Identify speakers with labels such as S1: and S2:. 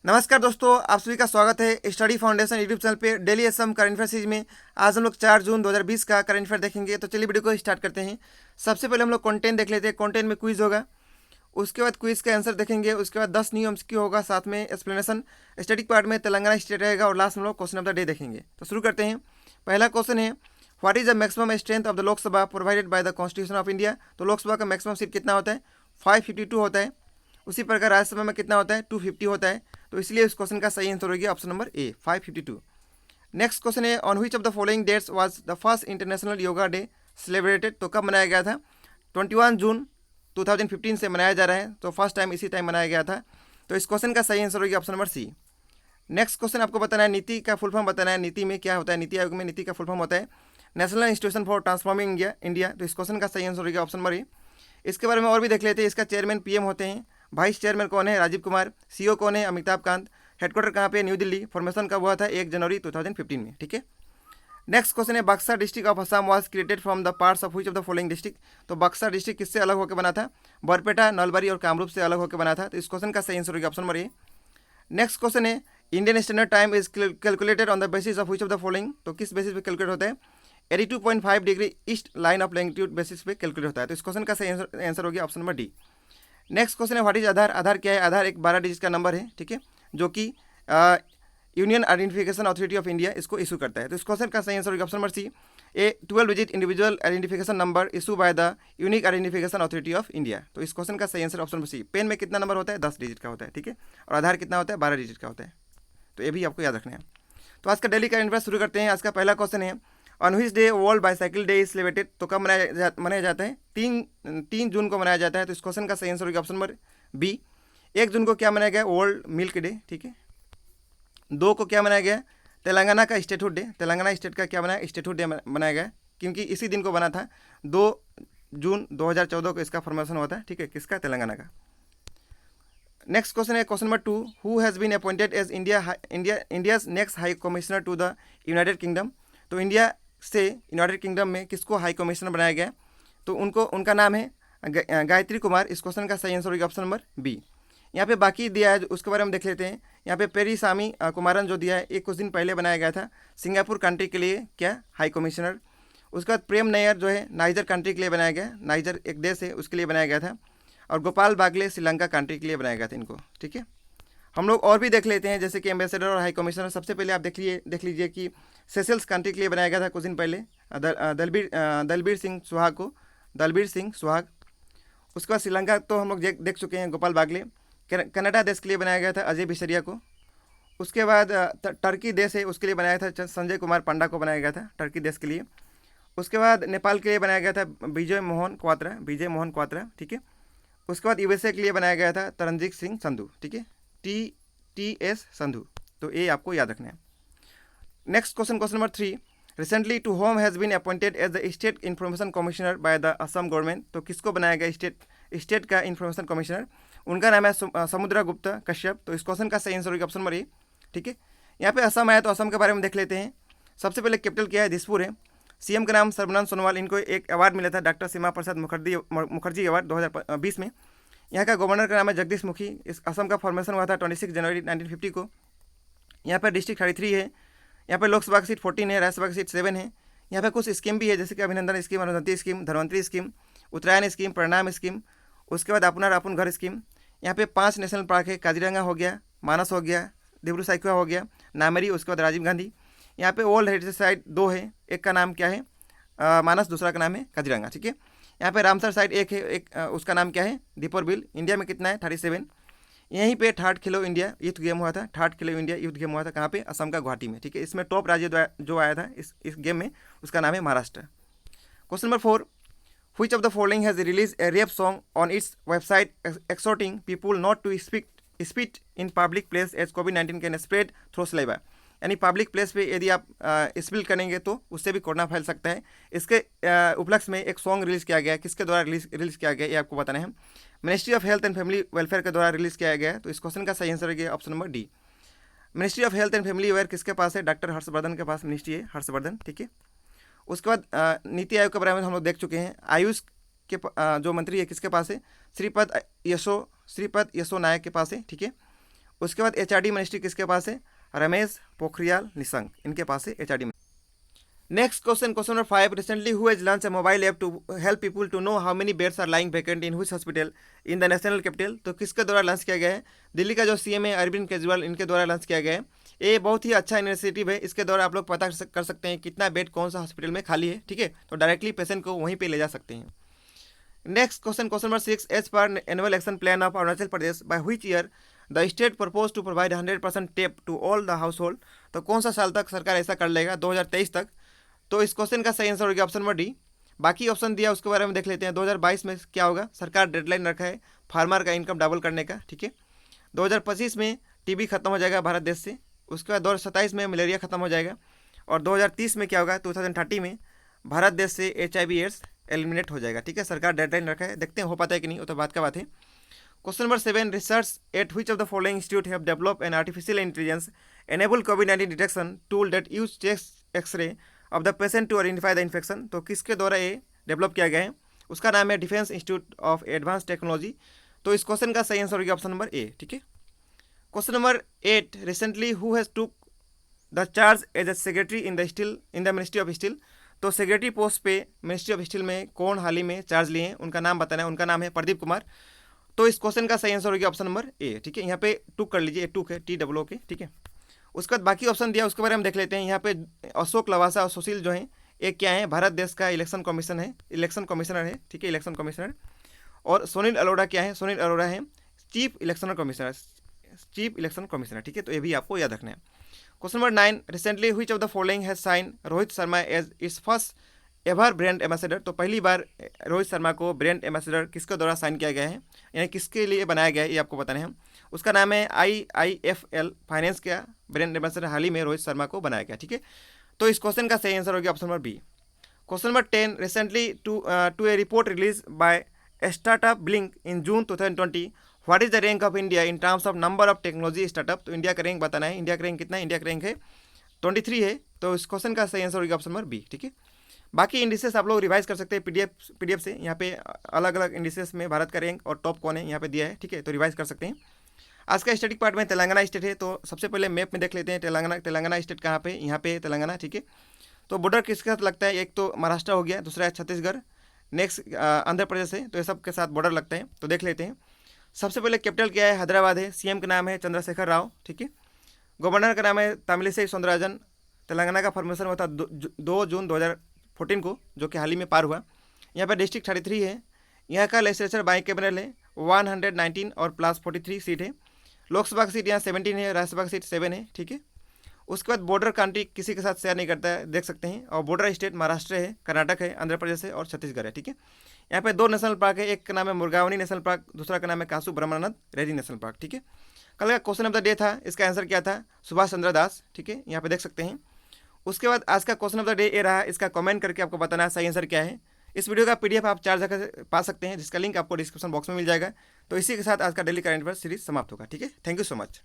S1: नमस्कार दोस्तों, आप सभी का स्वागत है स्टडी फाउंडेशन यूट्यूब चैनल पे daily Assam current affair series में। आज हम लोग 4 जून 2020 का करंट अफेयर देखेंगे। तो चलिए वीडियो को स्टार्ट करते हैं। सबसे पहले हम लोग कंटेंट देख लेते हैं। कंटेंट में क्विज होगा, उसके बाद क्विज का आंसर देखेंगे, उसके बाद 10 न्यू एमसीक्यू होगा, साथ में एक्सप्लेनेशन। स्टैटिक पार्ट में तेलंगाना स्टेट रहेगा और लास्ट में हम लोग क्वेश्चन ऑफ द डे देखेंगे। तो शुरू करते हैं। पहला क्वेश्चन है, what is the maximum strength of the Lok Sabha provided by the constitution of India. तो लोकसभा का मैक्सिमम सीट कितना होता है? 552 होता है। उसी प्रकार राज्यसभा में कितना होता है? 250 होता है। तो इसलिए इस क्वेश्चन का सही आंसर होगी option number A, 552। Next question है, on which of the following dates was the first international yoga day celebrated. तो कब मनाया गया था? 21 जून 2015 से मनाया जा रहा है। तो फर्स्ट टाइम इसी टाइम मनाया गया था। तो इस क्वेश्चन का सही आंसर होगी option number C. Next question आपको बताना है, नीति का फुल फॉर्म बताना है। नीति में क्या होता है? नीति आयोग में नीति का फुल फॉर्म होता है national institution for transforming India. तो इस क्वेश्चन का सही आंसर होगा ऑप्शन नंबर ए। इसके बारे में और भी देख लेते हैं। इसका चेयरमैन पीएम होते हैं। वाइस चेयरमैन कौन है? राजीव कुमार। सीईओ कौन है? अमिताभ कांत। हेडक्वार्टर कहाँ पे? न्यू दिल्ली। फॉर्मेशन कब हुआ था? 1 जनवरी 2015 में। ठीक है। नेक्स्ट क्वेश्चन है, Buxar district of Assam was created from the parts of which of the following district. तो बक्सर डिस्ट्रिक्ट किससे अलग होकर बना था? बरपेटा, नलबारी और कामरूप से अलग होकर बना था। तो इस क्वेश्चन का सही आंसर होगा option number A. Next question है, Indian standard time is calculated on the basis of which of the following. तो किस बेसिस पे कैलकुलेट होता है? 82.5 degree east line of longitude basis पे कैलकुलेट होता है। तो इस क्वेश्चन का सही आंसर होगा option number D. Next question है, व्हाट इज आधार। आधार क्या है? आधार एक 12 डिजिट का नंबर है। ठीक है, जो कि union identification authority of India इसको इशू करता है। तो इस क्वेश्चन का सही आंसर होगा option number C, a 12 digit individual identification number issue by the unique identification authority of India. तो इस क्वेश्चन का सही answer option number C. PAN में कितना नंबर होता है? 10 डिजिट का होता है। ठीक है, और आधार कितना होता है? 12 डिजिट का होता है। तो ये भी आपको याद रखना है। तो आज का डेली करंट अफेयर शुरू करते हैं। आज का पहला क्वेश्चन है, on which day world bicycle day is celebrated. तो कब मनाया जाता है? 3 जून को मनाया जाता है। तो इस क्वेश्चन का सही आंसर होगा ऑप्शन नंबर बी। 1 जून को क्या मनाया गया? World milk day. ठीक है। 2 को क्या मनाया गया? तेलंगाना का स्टेटहुड डे। तेलंगाना स्टेट का क्या बनाया? स्टेटहुड डे मनाया गया, क्योंकि इसी दिन को बना था 2 जून 2014 को इसका फॉर्मेशन हुआ था। ठीक है, किसका? तेलंगाना का। नेक्स्ट क्वेश्चन है, question number 2, who has been appointed as India's next high commissioner to the United Kingdom. तो इंडिया से यूनाइटेड किंगडम में किसको हाई कमिश्नर बनाया गया? तो उनका नाम है गायत्री कुमार। इस क्वेश्चन का सही आंसर होगा ऑप्शन नंबर बी। यहाँ पे बाकी दिया है, उसके बारे में देख लेते हैं। यहाँ पे पेरीसामी कुमारन जो दिया है, एक कुछ दिन पहले बनाया गया था सिंगापुर कंट्री के लिए क्या? High commissioner. उसके बाद प्रेम नैयर जो है नाइजर कंट्री के लिए बनाया गया। नाइजर एक देश है, उसके लिए बनाया गया था। और गोपाल बागले श्रीलंका कंट्री के लिए बनाया गया था इनको। ठीक है, हम लोग और भी देख लेते हैं, जैसे कि एम्बेसडर और हाई कमिश्नर। सबसे पहले आप देख लीजिए कि सेशल्स कंट्री के लिए बनाया गया था कुछ दिन पहले दलबीर सिंह सुहाग को। दलबीर सिंह सुहाग। उसके बाद श्रीलंका तो हम लोग देख चुके हैं, गोपाल बागले। कनाडा देश के लिए बनाया गया था अजय बिसरिया को। उसके बाद टर्की देश है, उसके लिए बनाया था संजय कुमार पांडा को बनाया गया था टर्की देश के लिए। उसके बाद नेपाल के लिए बनाया गया था विजय मोहन क्वात्रा। ठीक है। उसके बाद यूएसए के लिए बनाया गया था तरनजीत सिंह संधू। ठीक है, TS संधू। तो ये आपको याद रखना है। Next question number 3, recently to whom has been appointed as the state information commissioner by the Assam government. तो किसको बनाया गया स्टेट का इन्फॉर्मेशन कमिश्नर? उनका नाम है समुद्रा गुप्ता कश्यप। तो इस क्वेश्चन का सही आंसर होगा ऑप्शन नंबर ए। ठीक है, यहाँ पे असम आया तो असम के बारे में देख लेते हैं। सबसे पहले कैपिटल क्या है? दिसपुर है। सीएम का नाम सर्बानंद सोनोवाल। इनको एक अवार्ड मिला था डॉक्टर श्यामा प्रसाद मुखर्जी अवार्ड 2020 में। यहाँ का गवर्नर का नाम है जगदीश मुखी। इस असम का फॉर्मेशन हुआ था 26 जनवरी 1950 को। यहाँ पर डिस्ट्रिक्ट 33 है। यहाँ पर लोकसभा की सीट 14 है, राज्यसभा की सीट 7 है। यहाँ पर कुछ स्कीम भी है, जैसे कि अभिनंदन स्कीम, अनुदंती स्कीम, धनवंतरी स्कीम, उत्तरायण स्कीम, परिणाम स्कीम। उसके बाद अपन घर स्कीम। यहाँ पे 5 नेशनल पार्क है, काजीरंगा हो गया, मानस हो गया, दिब्रू साइखवा हो गया, नामेरी, उसके बाद राजीव गांधी। यहाँ पे वर्ल्ड हेरिटेज साइट 2 है, एक का नाम क्या है? मानस, दूसरा का नाम है काजीरंगा। ठीक है, यहाँ पे रामसर साइट एक है, उसका नाम क्या है? दीपर बिल। इंडिया में कितना है? 37। यहीं पे थर्ड खेलो इंडिया यूथ गेम हुआ था। कहाँ पे? असम का गुवाहाटी में। ठीक है, इसमें टॉप राज्य जो आया था इस गेम में, उसका नाम है Maharashtra. Question number 4, which of the following has released a rape song on its website exhorting people not to spit in public place as COVID-19 can spread through saliva। यानी पब्लिक प्लेस पे यदि आप spill करेंगे तो उससे भी corona फैल सकता है। इसके उपलक्ष्य में एक सॉन्ग रिलीज़ किया गया है। किसके द्वारा रिलीज़ किया गया ये आपको बताना है। Ministry of health and family welfare के द्वारा रिलीज़ किया गया है। तो इस क्वेश्चन का सही आंसर है option number D. Ministry of health and family welfare किसके पास है? डॉक्टर हर्षवर्धन के पास मिनिस्ट्री है, हर्षवर्धन। ठीक है, उसके बाद नीति आयोग के बारे में हम लोग देख चुके हैं। आयुष के जो मंत्री है किसके पास है? श्रीपद यसो नायक के पास है। ठीक है, उसके बाद HRD मिनिस्ट्री किसके पास है? रमेश पोखरियाल निशंक, इनके पास है HRD। Next question, question number 5, recently who has launch a mobile app to help people to know how many beds are lying vacant in which hospital in the national capital. तो किसके द्वारा launch किया गया है? दिल्ली का जो CM है अरविंद केजरीवाल, इनके द्वारा लॉन्च किया गया है। ये बहुत ही अच्छा इनिशिएटिव है, इसके द्वारा आप लोग पता कर सकते हैं कितना बेड कौन सा हॉस्पिटल में खाली है, ठीक है, तो डायरेक्टली पेशेंट को वहीं पे ले जा सकते हैं। Next question, question number 6, as per annual action plan of Arunachal Pradesh by which year the state propose to provide 100% tap to all the household. तो कौन सा साल तक सरकार ऐसा कर लेगा? 2023 तक। तो इस क्वेश्चन का सही आंसर होगा ऑप्शन नंबर डी। बाकी ऑप्शन दिया उसके बारे में देख लेते हैं। 2022 में क्या होगा? सरकार डेडलाइन रखा है फार्मर का इनकम डबल करने का, ठीक है। 2025 में टीबी खत्म हो जाएगा भारत देश से। उसके बाद 2027 में मलेरिया खत्म हो जाएगा। और 2030 में क्या होगा? 2030 में भारत देश से HIV एड्स एलिमिनेट हो जाएगा, ठीक है। सरकार डेडलाइन रखा है, देखते हैं हो पाता है कि नहीं, वो तो बात का बात है। Question number 7, research at which of the following institute have develop an artificial intelligence enable COVID-19 detection tool that use chest x ray of the patient to identify the infection. तो किसके द्वारा ये डेवलप किया गया है? उसका नाम है defence institute of advance technology. तो इस क्वेश्चन का सही आंसर होगा ऑप्शन नंबर ए, ठीक है। Question number 8, recently who has took the charge as a secretary in the ministry of steel. तो सेक्रेटरी पोस्ट पे मिनिस्ट्री ऑफ स्टील में कौन हाल ही में चार्ज लिए हैं, उनका नाम बताना है। उनका नाम है प्रदीप कुमार। तो इस क्वेश्चन का सही आंसर होगा ऑप्शन नंबर ए, ठीक है। यहाँ पे टुक कर लीजिए, टुक है TOO, ठीक है। उसके बाद बाकी ऑप्शन दिया उसके बारे में देख लेते हैं। यहाँ पे अशोक लवासा और सुशील जो हैं एक क्या है? भारत देश का इलेक्शन कमीशन है, इलेक्शन कमिश्नर है, ठीक है, इलेक्शन कमिश्नर। और सुनील अरोड़ा क्या है? सुनील अरोड़ा है चीफ इलेक्शन कमिश्नर, ठीक है। तो ये भी आपको याद रखना है। Question number 9, recently which of the following has sign Rohit Sharma as is first ever brand ambassador. तो पहली बार रोहित शर्मा को ब्रांड एम्बेसडर किसके द्वारा साइन किया गया है, यानी किसके लिए बनाया गया है, ये आपको बताना है। उसका नाम है IIFL फाइनेंस का ब्रांड एम्बेसडर हाल ही में रोहित शर्मा को बनाया गया, ठीक है। तो इस क्वेश्चन का सही आंसर होगा option number B. Question number 10, recently to a report release by startup blink in June 2020 what is the rank of India in terms of number of technology startup. तो इंडिया का rank बताना है। India का rank कितना है? India का rank है 23 है। तो इस क्वेश्चन का सही आंसर होगा ऑप्शन नंबर बी, ठीक है। बाकी इंडिसेस आप लोग रिवाइज कर सकते हैं पीडीएफ से। यहाँ पे अलग अलग इंडिसेस में भारत का रैंक और टॉप कौन है यहाँ पे दिया है, ठीक है, तो रिवाइज कर सकते हैं। आज का स्टैटिक पार्ट में तेलंगाना स्टेट है, तो सबसे पहले मैप में देख लेते हैं तेलंगाना स्टेट कहाँ पे? यहाँ पे तेलंगाना, ठीक है। तो बॉर्डर किसके साथ लगता है? एक तो महाराष्ट्र हो गया, दूसरा है छत्तीसगढ़, नेक्स्ट आंध्र प्रदेश है, तो ये सब के साथ बॉर्डर लगता है। तो देख लेते हैं। सबसे पहले कैपिटल क्या है? हैदराबाद है। CM का नाम है चंद्रशेखर राव, ठीक है। गवर्नर का नाम है तमिलिसई सौंदरराजन। तेलंगाना का फॉर्मेशन हुआ था 2 जून 2014 को, जो कि हाल ही में पार हुआ। यहाँ पर डिस्ट्रिक्ट 33 है। यहाँ का लेजिस्लेचर बाई कैबिनल है 119 और प्लस 43 सीट है। लोकसभा की सीट यहाँ 17 है, राज्यसभा की सीट 7 है, ठीक है। उसके बाद बॉर्डर कंट्री किसी के साथ शेयर नहीं करता है, देख सकते हैं। और बॉर्डर स्टेट महाराष्ट्र है, कर्नाटक है, आंध्र प्रदेश है और छत्तीसगढ़ है, ठीक है। यहाँ पे 2 नेशनल पार्क है, एक का नाम है मुर्गावनी नेशनल पार्क, दूसरा का नाम है कासू ब्रह्मानंद रेड्डी नेशनल पार्क, ठीक है। कल का क्वेश्चन ऑफ द डे था, इसका आंसर क्या था? सुभाष चंद्र दास, ठीक है, यहाँ पे देख सकते हैं। उसके बाद आज का क्वेश्चन ऑफ द डे ये रहा, इसका कमेंट करके आपको बताना है सही आंसर क्या है। इस वीडियो का PDF आप 4 जगह से पा सकते हैं, जिसका लिंक आपको डिस्क्रिप्शन बॉक्स में मिल जाएगा। तो इसी के साथ आज का डेली करंट अफेयर्स सीरीज समाप्त होगा, ठीक है। Thank you so much.